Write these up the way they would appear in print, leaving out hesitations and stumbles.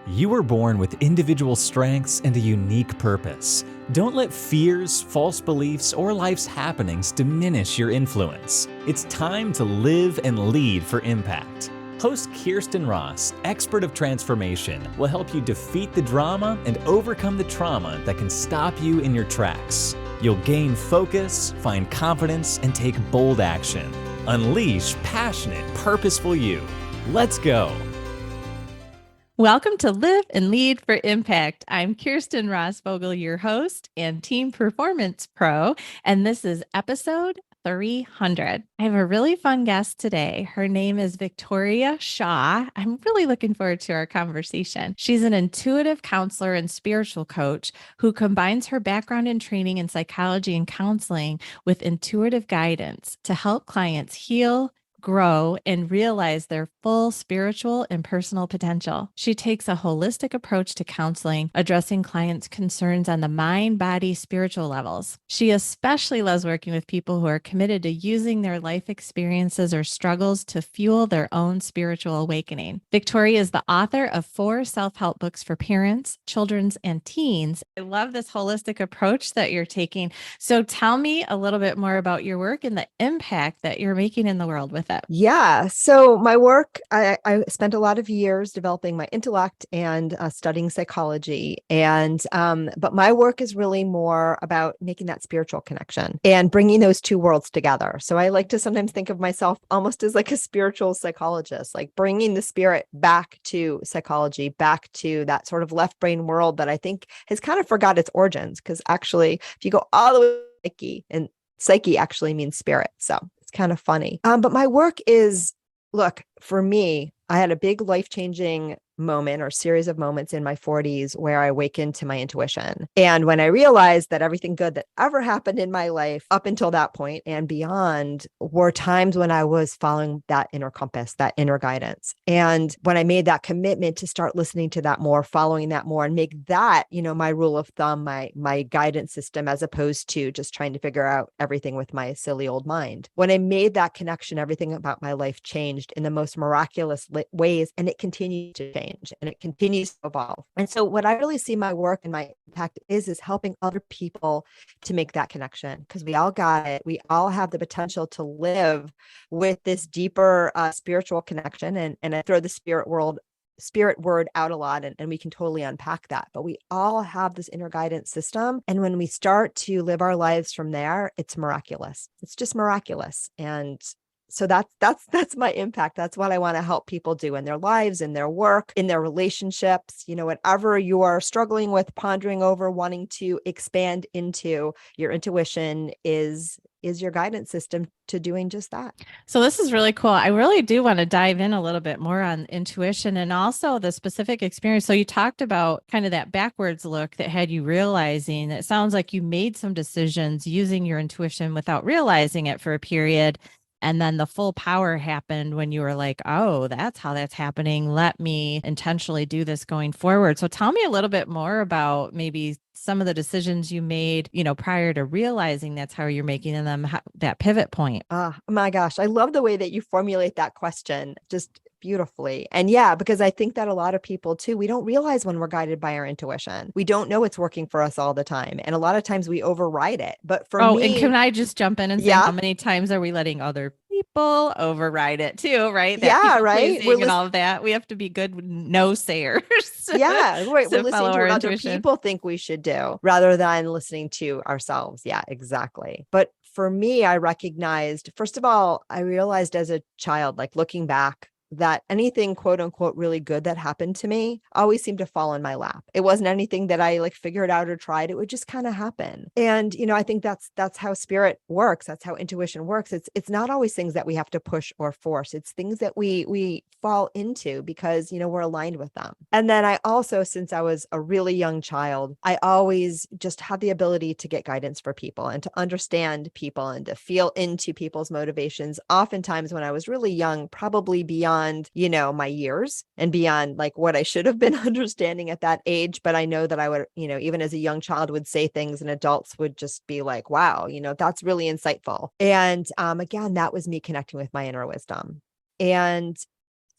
You were born with individual strengths and a unique purpose. Don't let fears, false beliefs, or life's happenings diminish your influence. It's time to live and lead for impact. Host Kirsten Ross, expert of transformation, will help you defeat the drama and overcome the trauma that can stop you in your tracks. You'll gain focus, find confidence, and take bold action. Unleash passionate, purposeful you. Let's go. Welcome to Live and Lead for Impact. I'm Kirsten Ross Vogel, your host and Team Performance Pro, and this is episode 300. I have a really fun guest today. Her name is Victoria Shaw. I'm really looking forward to our conversation. She's an intuitive counselor and spiritual coach who combines her background and training in psychology and counseling with intuitive guidance to help clients heal, grow, and realize their full spiritual and personal potential. She takes a holistic approach to counseling, addressing clients' concerns on the mind, body, spiritual levels. She especially loves working with people who are committed to using their life experiences or struggles to fuel their own spiritual awakening. Victoria is the author of 4 self-help books for parents, children, and teens. I love this holistic approach that you're taking. So tell me a little bit more about your work and the impact that you're making in the world with it. Yeah. So my work, I spent a lot of years developing my intellect and studying psychology. But my work is really more about making that spiritual connection and bringing those two worlds together. So I like to sometimes think of myself almost as like a spiritual psychologist, like bringing the spirit back to psychology, back to that sort of left brain world that I think has kind of forgot its origins. Because actually, if you go all the way to psyche, and psyche actually means spirit. So kind of funny. But my work is, look, for me, I had a big life-changing moment or series of moments in my 40s where I awakened to my intuition. And when I realized that everything good that ever happened in my life up until that point and beyond were times when I was following that inner compass, that inner guidance. And when I made that commitment to start listening to that more, following that more, and make that, my rule of thumb, my guidance system, as opposed to just trying to figure out everything with my silly old mind. When I made that connection, everything about my life changed in the most miraculous ways, and it continues to change. And it continues to evolve. And so what I really see my work and my impact is helping other people to make that connection, because we all got it. We all have the potential to live with this deeper spiritual connection. And I throw the spirit word out a lot, and we can totally unpack that. But we all have this inner guidance system. And when we start to live our lives from there, it's miraculous. It's just miraculous. And so that's my impact. That's what I want to help people do in their lives, in their work, in their relationships, whatever you are struggling with, pondering over, wanting to expand into. Your intuition is your guidance system to doing just that. So this is really cool. I really do want to dive in a little bit more on intuition and also the specific experience. So you talked about kind of that backwards look that had you realizing, it sounds like you made some decisions using your intuition without realizing it for a period. And then the full power happened when you were like, oh, that's how that's happening. Let me intentionally do this going forward. So tell me a little bit more about maybe some of the decisions you made, prior to realizing that's how you're making them, that pivot point. Oh my gosh. I love the way that you formulate that question. Just beautifully. And yeah, because I think that a lot of people too, we don't realize when we're guided by our intuition. We don't know it's working for us all the time. And a lot of times we override it. But for me, and can I just jump in and say, how many times are we letting other people override it too, right? Right. And all of that. We have to be good no-sayers. Yeah, right. We're listening to what other intuition. people think we should do rather than listening to ourselves. Yeah, exactly. But for me, I recognized, first of all, I realized as a child, like looking back, that anything quote unquote really good that happened to me always seemed to fall in my lap. It wasn't anything that I like figured out or tried. It would just kind of happen. And, I think that's how spirit works. That's how intuition works. It's not always things that we have to push or force. It's things that we fall into because, we're aligned with them. And then I also, since I was a really young child, I always just had the ability to get guidance for people and to understand people and to feel into people's motivations. Oftentimes when I was really young, probably beyond, my years and beyond like what I should have been understanding at that age. But I know that I would, even as a young child would say things and adults would just be like, wow, that's really insightful. And again, that was me connecting with my inner wisdom. And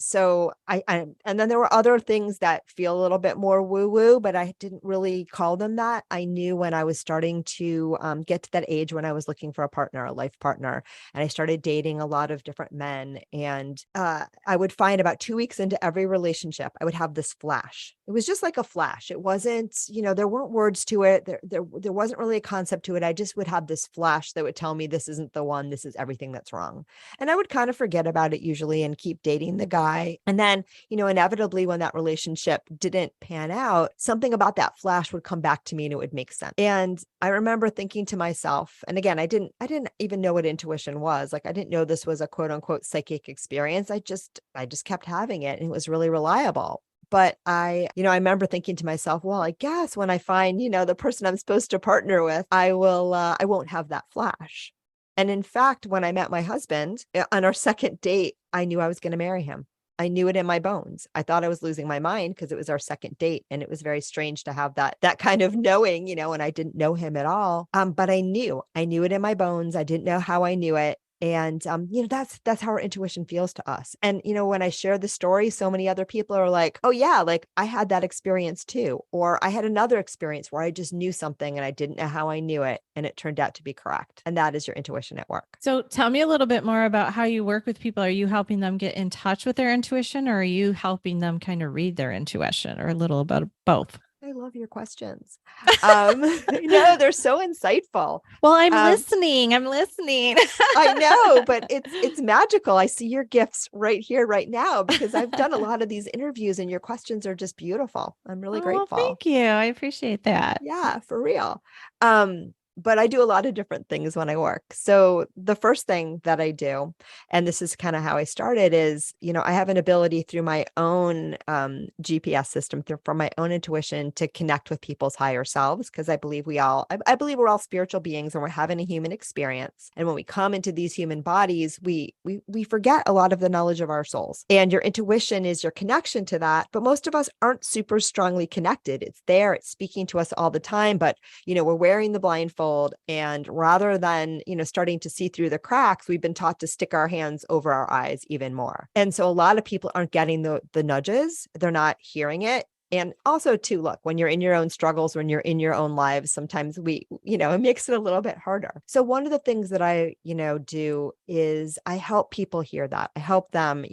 So and then there were other things that feel a little bit more woo woo, but I didn't really call them that. I knew when I was starting to get to that age when I was looking for a partner, a life partner, and I started dating a lot of different men. And I would find about 2 weeks into every relationship, I would have this flash. It was just like a flash. It wasn't, there weren't words to it. There wasn't really a concept to it. I just would have this flash that would tell me this isn't the one. This is everything that's wrong. And I would kind of forget about it usually and keep dating the guy. And then, inevitably when that relationship didn't pan out, something about that flash would come back to me and it would make sense. And I remember thinking to myself, and again, I didn't even know what intuition was. Like I didn't know this was a quote unquote psychic experience. I just kept having it and it was really reliable. But I remember thinking to myself, well, I guess when I find, the person I'm supposed to partner with, I won't have that flash. And in fact, when I met my husband on our second date, I knew I was going to marry him. I knew it in my bones. I thought I was losing my mind because it was our second date. And it was very strange to have that kind of knowing, and I didn't know him at all. But I knew it in my bones. I didn't know how I knew it. And, that's how our intuition feels to us. And, when I share the story, so many other people are like, oh yeah, like I had that experience too. Or I had another experience where I just knew something and I didn't know how I knew it. And it turned out to be correct. And that is your intuition at work. So tell me a little bit more about how you work with people. Are you helping them get in touch with their intuition, or are you helping them kind of read their intuition, or a little about both? I love your questions. No, they're so insightful. Well, I'm listening. I know, but it's magical. I see your gifts right here, right now, because I've done a lot of these interviews and your questions are just beautiful. I'm really grateful. Well, thank you. I appreciate that. Yeah, for real. But I do a lot of different things when I work. So the first thing that I do, and this is kind of how I started, is, I have an ability through my own GPS system, from my own intuition, to connect with people's higher selves. Because I believe I believe we're all spiritual beings and we're having a human experience. And when we come into these human bodies, we forget a lot of the knowledge of our souls. And your intuition is your connection to that. But most of us aren't super strongly connected. It's there. It's speaking to us all the time. But, we're wearing the blindfold. And rather than, starting to see through the cracks, we've been taught to stick our hands over our eyes even more. And so a lot of people aren't getting the nudges. They're not hearing it. And also too, look, when you're in your own struggles, when you're in your own lives, sometimes it makes it a little bit harder. So one of the things that I, do is I help people hear that. I help them,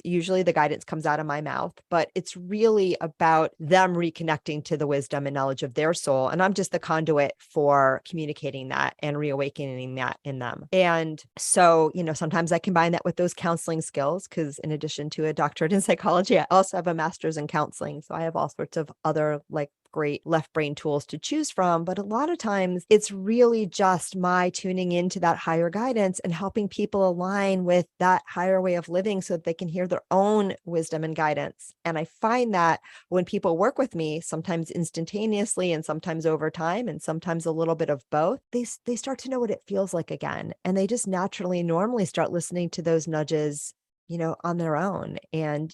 usually the guidance comes out of my mouth, but it's really about them reconnecting to the wisdom and knowledge of their soul. And I'm just the conduit for communicating that and reawakening that in them. And so, sometimes I combine that with those counseling skills, because in addition to a doctorate in psychology, I also have a master's in counseling. So I have all sorts of other great left brain tools to choose from. But a lot of times it's really just my tuning into that higher guidance and helping people align with that higher way of living so that they can hear their own wisdom and guidance. And I find that when people work with me, sometimes instantaneously and sometimes over time and sometimes a little bit of both, they start to know what it feels like again. And they just normally start listening to those nudges on their own. And,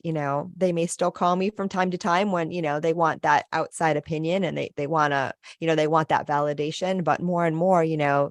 they may still call me from time to time when, they want that outside opinion and they want to, they want that validation, but more and more,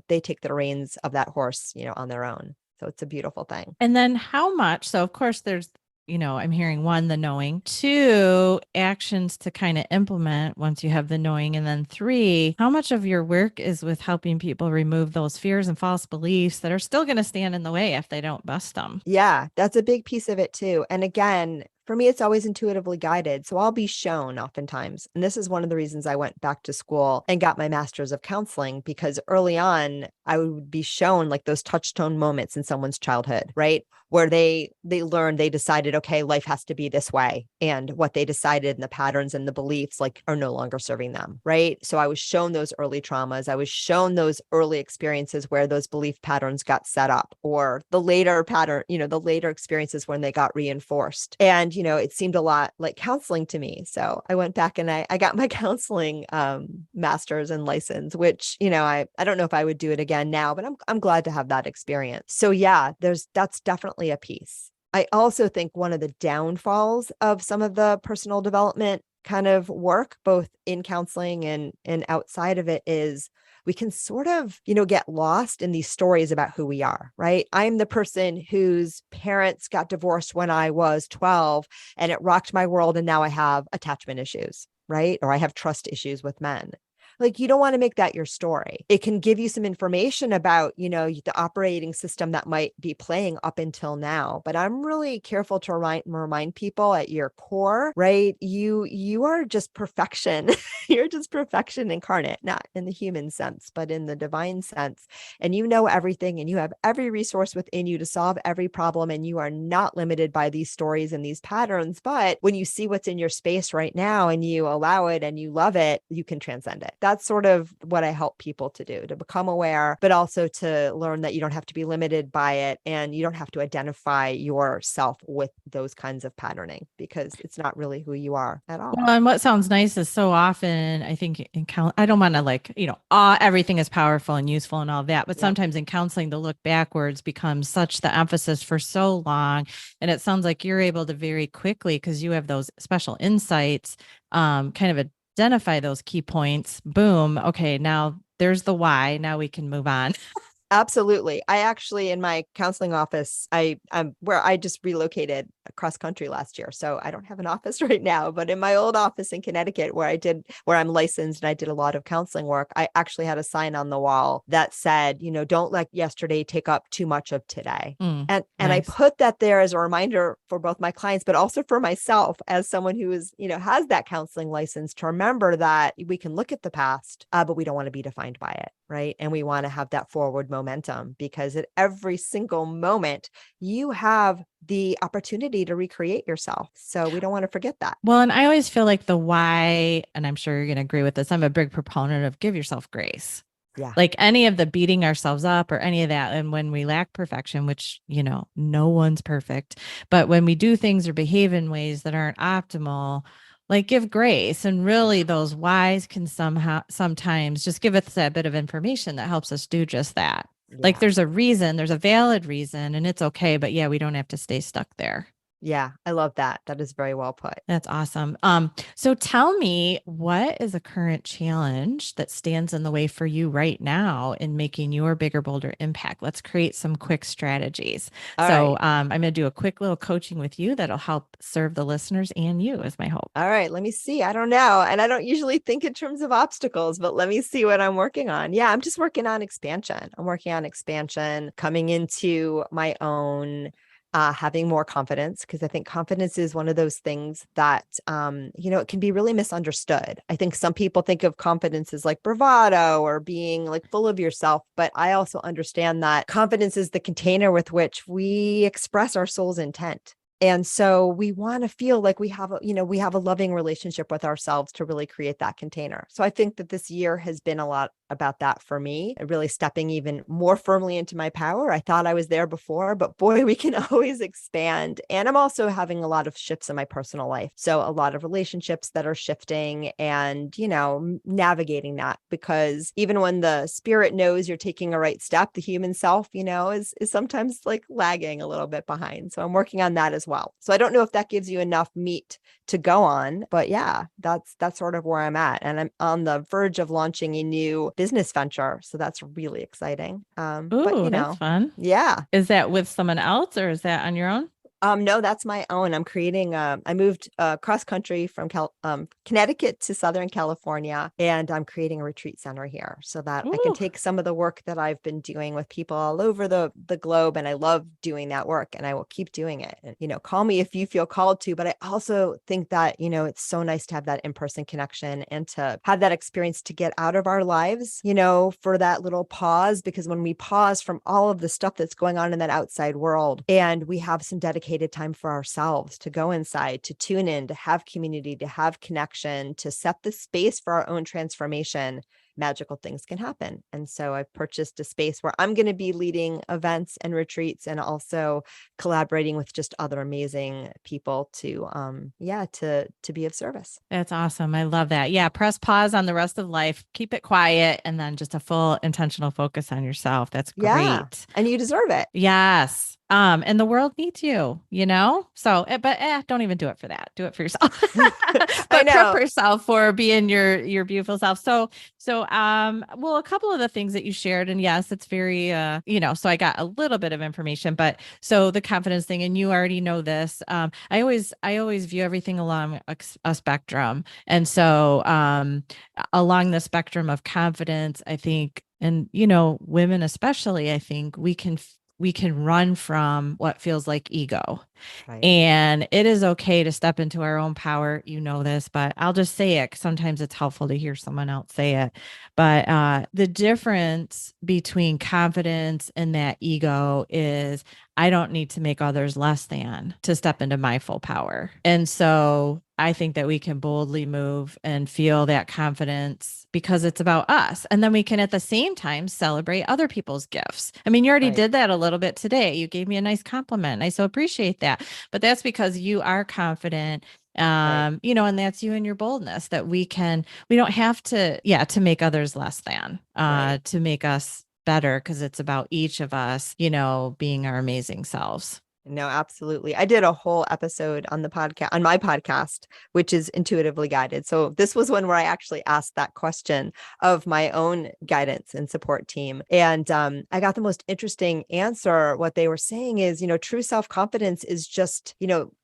they take the reins of that horse, on their own. So it's a beautiful thing. And then how much? So of course there's, I'm hearing 1, the knowing, 2, actions to kind of implement once you have the knowing. And then 3, how much of your work is with helping people remove those fears and false beliefs that are still going to stand in the way if they don't bust them? Yeah, that's a big piece of it too. And again, for me, it's always intuitively guided. So I'll be shown oftentimes. And this is one of the reasons I went back to school and got my master's of counseling, because early on, I would be shown those touchstone moments in someone's childhood, right? Where they decided, okay, life has to be this way. And what they decided and the patterns and the beliefs are no longer serving them, right? So I was shown those early traumas. I was shown those early experiences where those belief patterns got set up, or the later the later experiences when they got reinforced. And, it seemed a lot like counseling to me. So I went back and I got my counseling master's and license, which, I don't know if I would do it again now, but I'm glad to have that experience. So yeah, that's definitely a piece. I also think one of the downfalls of some of the personal development kind of work, both in counseling and outside of it, is we can sort of, get lost in these stories about who we are, right? I'm the person whose parents got divorced when I was 12 and it rocked my world. And now I have attachment issues, right? Or I have trust issues with men. Like, you don't want to make that your story. It can give you some information about, the operating system that might be playing up until now. But I'm really careful to remind people at your core, right? You are just perfection. You're just perfection incarnate, not in the human sense, but in the divine sense. And you know everything, and you have every resource within you to solve every problem. And you are not limited by these stories and these patterns. But when you see what's in your space right now and you allow it and you love it, you can transcend it. That's sort of what I help people to do, to become aware, but also to learn that you don't have to be limited by it, and you don't have to identify yourself with those kinds of patterning, because it's not really who you are at all. Well, and what sounds nice is so often, I think I don't want to everything is powerful and useful and all that, but Yep. sometimes in counseling, the look backwards becomes such the emphasis for so long. And it sounds like you're able to very quickly, because you have those special insights, kind of identify those key points. Boom. Okay. Now there's the why. Now we can move on. Absolutely. I actually, in my counseling office, I'm where I just relocated across country last year. So I don't have an office right now, but in my old office in Connecticut, where I'm licensed and I did a lot of counseling work, I actually had a sign on the wall that said, don't let yesterday take up too much of today. And I put that there as a reminder for both my clients, but also for myself as someone who is, has that counseling license, to remember that we can look at the past, but we don't want to be defined by it. Right. And we want to have that forward momentum, because at every single moment you have the opportunity to recreate yourself. So we don't want to forget that. Well, and I always feel like the why, and I'm sure you're going to agree with this, I'm a big proponent of give yourself grace. Yeah. Like any of the beating ourselves up or any of that. And when we lack perfection, which, no one's perfect, but when we do things or behave in ways that aren't optimal, like give grace. And really those whys can sometimes just give us that bit of information that helps us do just that. Yeah. Like there's a reason, there's a valid reason, and it's okay. But yeah, we don't have to stay stuck there. Yeah, I love that. That is very well put. That's awesome. So tell me, what is a current challenge that stands in the way for you right now in making your bigger, bolder impact? Let's create some quick strategies. I'm going to do a quick little coaching with you that'll help serve the listeners and you, is my hope. All right, let me see. I don't know. And I don't usually think in terms of obstacles, but let me see what I'm working on. Yeah, I'm just working on expansion. I'm working on expansion, coming into my own, having more confidence, because I think confidence is one of those things that, it can be really misunderstood. I think some people think of confidence as like bravado or being like full of yourself, but I also understand that confidence is the container with which we express our soul's intent. And so we want to feel like we have a loving relationship with ourselves to really create that container. So I think that this year has been a lot about that for me, really stepping even more firmly into my power. I thought I was there before, but boy, we can always expand. And I'm also having a lot of shifts in my personal life. So a lot of relationships that are shifting and, navigating that, because even when the spirit knows you're taking a right step, the human self, is sometimes like lagging a little bit behind. So I'm working on that as well. So I don't know if that gives you enough meat to go on, but yeah, that's sort of where I'm at. And I'm on the verge of launching a new business venture. So that's really exciting. But that's fun. Yeah. Is that with someone else or is that on your own? No, that's my own. I'm creating, I moved cross country from Connecticut to Southern California, and I'm creating a retreat center here so that I can take some of the work that I've been doing with people all over the globe. And I love doing that work, and I will keep doing it. And, call me if you feel called to, but I also think that, it's so nice to have that in-person connection and to have that experience to get out of our lives, for that little pause, because when we pause from all of the stuff that's going on in that outside world, and we have some dedicated time for ourselves to go inside, to tune in, to have community, to have connection, to set the space for our own transformation, magical things can happen. And so I've purchased a space where I'm going to be leading events and retreats, and also collaborating with just other amazing people to be of service. That's awesome. I love that. Yeah. Press pause on the rest of life, keep it quiet, and then just a full intentional focus on yourself. That's great. Yeah, and you deserve it. Yes. And the world needs you, so, but don't even do it for that. Do it for yourself, but prep yourself for being your beautiful self. So well, a couple of the things that you shared, and yes, it's very, so I got a little bit of information, but so the confidence thing, and you already know this. I always view everything along a spectrum. And so, along the spectrum of confidence, I think, and, women especially, I think we can run from what feels like ego. Right. And it is okay to step into our own power. You know this, but I'll just say it 'cause sometimes it's helpful to hear someone else say it. But the difference between confidence and that ego is I don't need to make others less than to step into my full power. And so I think that we can boldly move and feel that confidence because it's about us. And then we can at the same time celebrate other people's gifts. I mean, you already Right. did that a little bit today. You gave me a nice compliment. I so appreciate that. But that's because you are confident, Right. and that's you and your boldness that we don't have to make others less than, Right. to make us better because it's about each of us, being our amazing selves. No, absolutely. I did a whole episode on my podcast, which is intuitively guided. So this was one where I actually asked that question of my own guidance and support team. And I got the most interesting answer. What they were saying is, true self-confidence is just,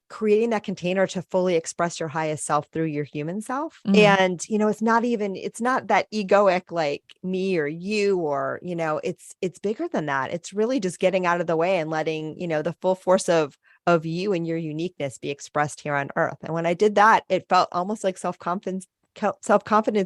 creating that container to fully express your highest self through your human self. Mhm. And, it's not that egoic like me or you, or, it's bigger than that. It's really just getting out of the way and letting, the full force of you and your uniqueness be expressed here on earth. And when I did that, it felt almost like self-confidence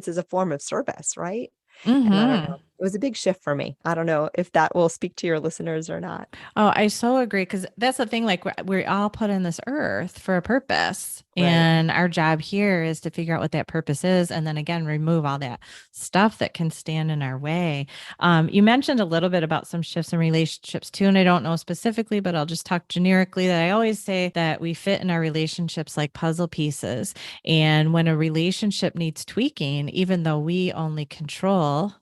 is a form of service, right? And I don't know. Mhm. It was a big shift for me. I don't know if that will speak to your listeners or not. Oh, I so agree because that's the thing. Like we're all put in this earth for a purpose, Right. and our job here is to figure out what that purpose is, and then again remove all that stuff that can stand in our way. You mentioned a little bit about some shifts in relationships too, and I don't know specifically, but I'll just talk generically. That I always say that we fit in our relationships like puzzle pieces, and when a relationship needs tweaking, even though we only control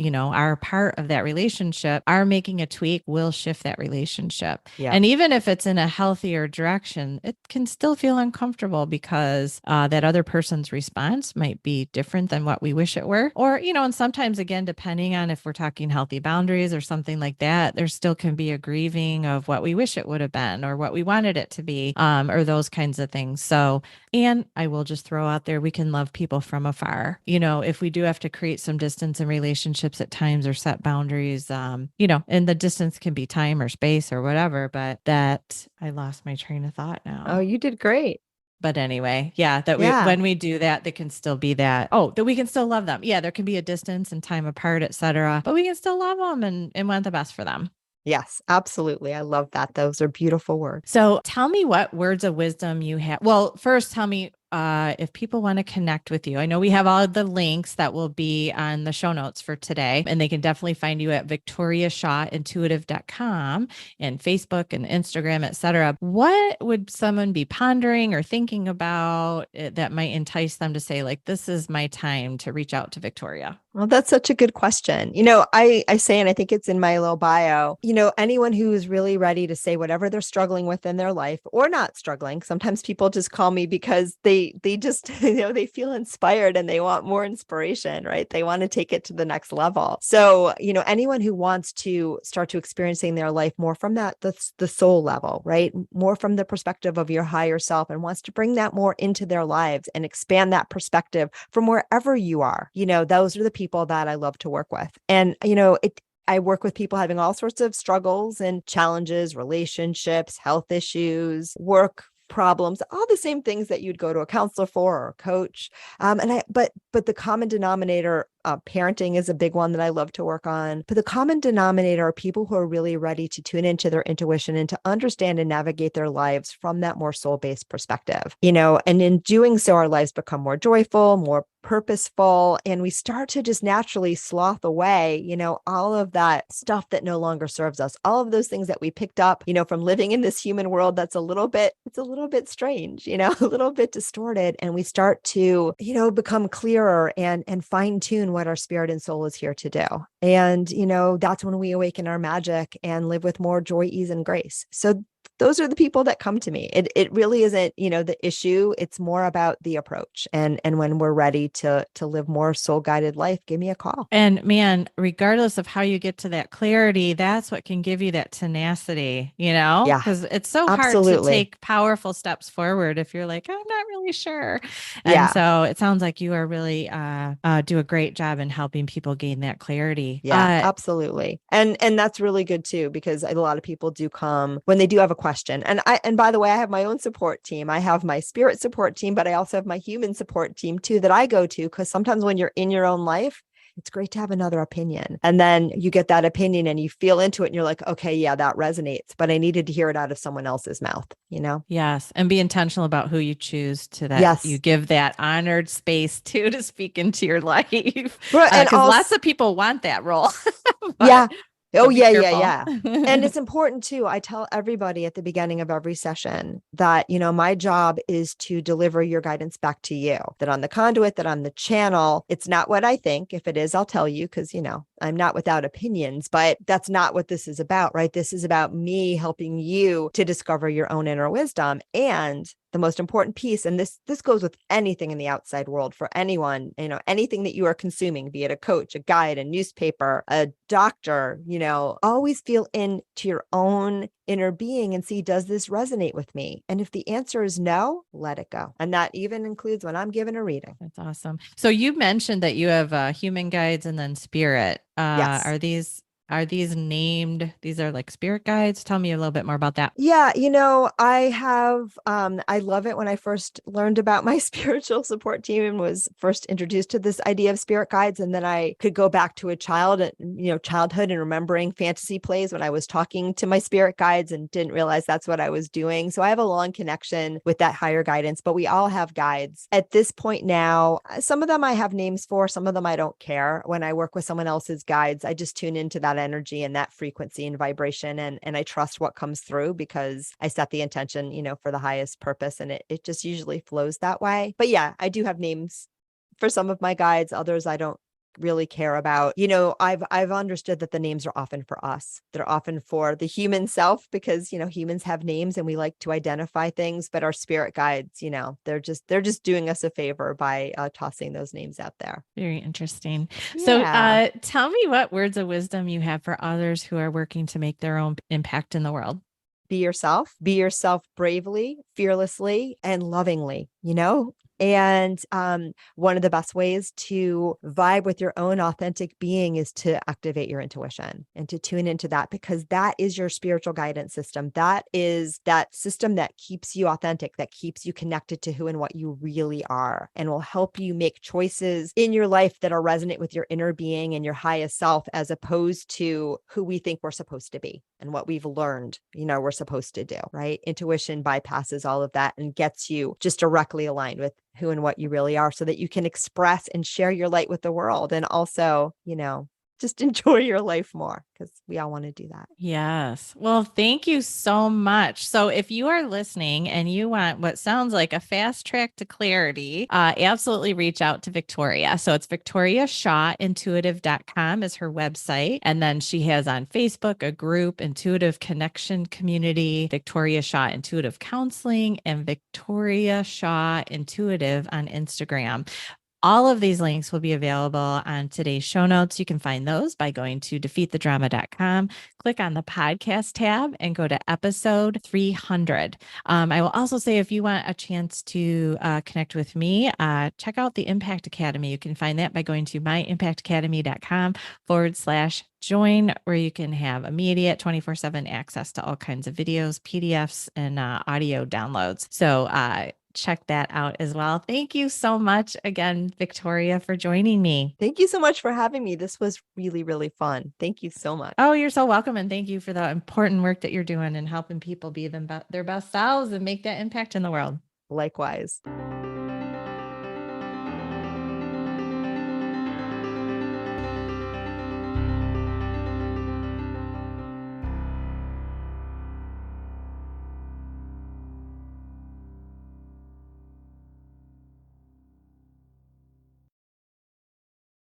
our part of that relationship, our making a tweak will shift that relationship. Yeah. And even if it's in a healthier direction, it can still feel uncomfortable because that other person's response might be different than what we wish it were. Or, and sometimes, again, depending on if we're talking healthy boundaries or something like that, there still can be a grieving of what we wish it would have been or what we wanted it to be, or those kinds of things. So, and I will just throw out there, we can love people from afar. If we do have to create some distance in relationships at times or set boundaries, and the distance can be time or space or whatever, but that I lost my train of thought now. Oh, you did great. But anyway, yeah, Yeah. when we do that, there can still be that we can still love them. Yeah, there can be a distance and time apart, etc. But we can still love them and want the best for them. Yes, absolutely. I love that. Those are beautiful words. So tell me what words of wisdom you have. Well, first tell me if people want to connect with you. I know we have all the links that will be on the show notes for today, and they can definitely find you at victoriashawintuitive.com and Facebook and Instagram, etc. What would someone be pondering or thinking about that might entice them to say, like, this is my time to reach out to Victoria? Well, that's such a good question. I say, and I think it's in my little bio, anyone who's really ready to say whatever they're struggling with in their life or not struggling. Sometimes people just call me because they just, they feel inspired and they want more inspiration, right? They want to take it to the next level. So, anyone who wants to start to experiencing their life more from the soul level, right? More from the perspective of your higher self and wants to bring that more into their lives and expand that perspective from wherever you are, those are the people that I love to work with. And, I work with people having all sorts of struggles and challenges, relationships, health issues, work problems, all the same things that you'd go to a counselor for or a coach. But the common denominator, parenting is a big one that I love to work on. But the common denominator are people who are really ready to tune into their intuition and to understand and navigate their lives from that more soul-based perspective, and in doing so, our lives become more joyful, more purposeful, and we start to just naturally sloth away, all of that stuff that no longer serves us, all of those things that we picked up, from living in this human world that's a little bit strange, a little bit distorted. And we start to, become clearer and fine tune what our spirit and soul is here to do. And, that's when we awaken our magic and live with more joy, ease, and grace. So those are the people that come to me. It really isn't, the issue. It's more about the approach. And when we're ready to live more soul guided life, give me a call. And man, regardless of how you get to that clarity, that's what can give you that tenacity, Yeah, because it's so hard to absolutely. take powerful steps forward if you're like, I'm not really sure. And Yeah. so it sounds like you are really do a great job in helping people gain that clarity. Yeah, absolutely. And that's really good too, because a lot of people do come when they do have a question. And by the way, I have my own support team. I have my spirit support team, but I also have my human support team too that I go to, because sometimes when you're in your own life, it's great to have another opinion. And then you get that opinion and you feel into it and you're like, okay, yeah, that resonates, but I needed to hear it out of someone else's mouth, Yes. And be intentional about who you choose to that. Yes. You give that honored space to speak into your life. And because lots of people want that role. Yeah. Oh, be yeah, careful. yeah. And it's important too. I tell everybody at the beginning of every session that, my job is to deliver your guidance back to you, that on the conduit, that on the channel, it's not what I think. If it is, I'll tell you, because, I'm not without opinions, but that's not what this is about, right? This is about me helping you to discover your own inner wisdom. And the most important piece, and this goes with anything in the outside world for anyone, anything that you are consuming, be it a coach, a guide, a newspaper, a doctor, always feel into your own inner being and see, does this resonate with me? And if the answer is no, let it go. And that even includes when I'm giving a reading. That's awesome. So you mentioned that you have human guides and then spirit. Yes. Are these named? These are like spirit guides. Tell me a little bit more about that. Yeah. I have, I love it when I first learned about my spiritual support team and was first introduced to this idea of spirit guides. And then I could go back to childhood and remembering fantasy plays when I was talking to my spirit guides and didn't realize that's what I was doing. So I have a long connection with that higher guidance, but we all have guides at this point now. Some of them I have names for, some of them I don't care. When I work with someone else's guides, I just tune into that energy and that frequency and vibration. And I trust what comes through because I set the intention, for the highest purpose. And it just usually flows that way. But yeah, I do have names for some of my guides. Others I don't really care about. I've understood that the names are often for us. They're often for the human self because, humans have names and we like to identify things, but our spirit guides, they're just doing us a favor by tossing those names out there. Very interesting. Yeah. So tell me what words of wisdom you have for others who are working to make their own impact in the world. Be yourself bravely, fearlessly, and lovingly, And one of the best ways to vibe with your own authentic being is to activate your intuition and to tune into that, because that is your spiritual guidance system. That is that system that keeps you authentic, that keeps you connected to who and what you really are, and will help you make choices in your life that are resonant with your inner being and your highest self, as opposed to who we think we're supposed to be and what we've learned, we're supposed to do, right? Intuition bypasses all of that and gets you just directly aligned with who and what you really are, so that you can express and share your light with the world. And also, just enjoy your life more, because we all want to do that. Yes. Well, thank you so much. So if you are listening and you want what sounds like a fast track to clarity, absolutely reach out to Victoria. So it's victoriashawintuitive.com is her website. And then she has on Facebook a group, Intuitive Connection Community, Victoria Shaw Intuitive Counseling, and Victoria Shaw Intuitive on Instagram. All of these links will be available on today's show notes. You can find those by going to defeatthedrama.com, click on the podcast tab, and go to episode 300. I will also say, if you want a chance to connect with me, check out the Impact Academy. You can find that by going to myimpactacademy.com/join, where you can have immediate 24/7 access to all kinds of videos, PDFs, and audio downloads. So check that out as well. Thank you so much again, Victoria, for joining me. Thank you so much for having me. This was really, really fun. Thank you so much. Oh, you're so welcome. And thank you for the important work that you're doing and helping people be their best selves and make that impact in the world. Likewise.